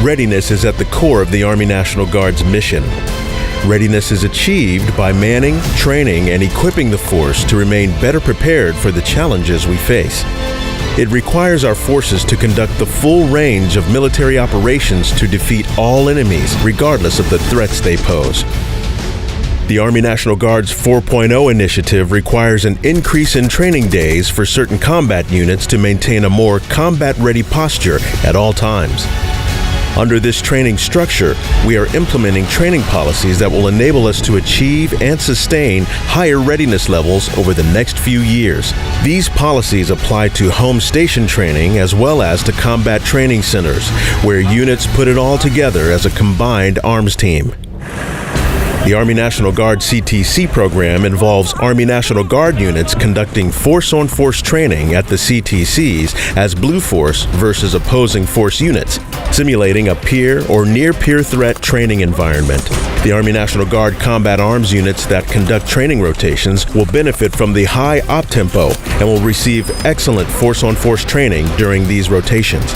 Readiness is at the core of the Army National Guard's mission. Readiness is achieved by manning, training, and equipping the force to remain better prepared for the challenges we face. It requires our forces to conduct the full range of military operations to defeat all enemies, regardless of the threats they pose. The Army National Guard's 4.0 initiative requires an increase in training days for certain combat units to maintain a more combat-ready posture at all times. Under this training structure, we are implementing training policies that will enable us to achieve and sustain higher readiness levels over the next few years. These policies apply to home station training as well as to combat training centers, where units put it all together as a combined arms team. The Army National Guard CTC program involves Army National Guard units conducting force-on-force training at the CTCs as Blue Force versus opposing force units, simulating a peer or near-peer threat training environment. The Army National Guard combat arms units that conduct training rotations will benefit from the high op tempo and will receive excellent force-on-force training during these rotations.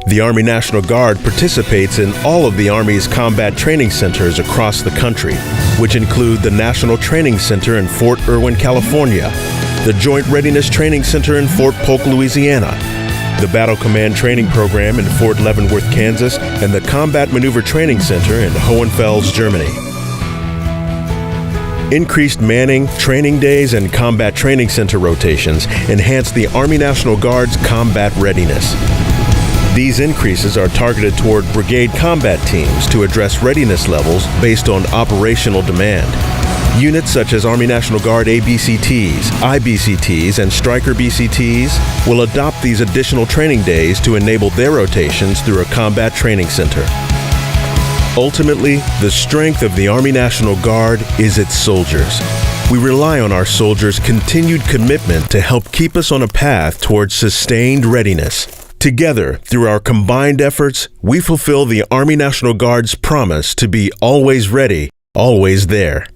The Army National Guard participates in all of the Army's combat training centers across the country, which include the National Training Center in Fort Irwin, California, the Joint Readiness Training Center in Fort Polk, Louisiana, the Battle Command Training Program in Fort Leavenworth, Kansas, and the Combat Maneuver Training Center in Hohenfels, Germany. Increased manning, training days, and combat training center rotations enhance the Army National Guard's combat readiness. These increases are targeted toward brigade combat teams to address readiness levels based on operational demand. Units such as Army National Guard ABCTs, IBCTs, and Stryker BCTs will adopt these additional training days to enable their rotations through a combat training center. Ultimately, the strength of the Army National Guard is its soldiers. We rely on our soldiers' continued commitment to help keep us on a path towards sustained readiness. Together, through our combined efforts, we fulfill the Army National Guard's promise to be always ready, always there.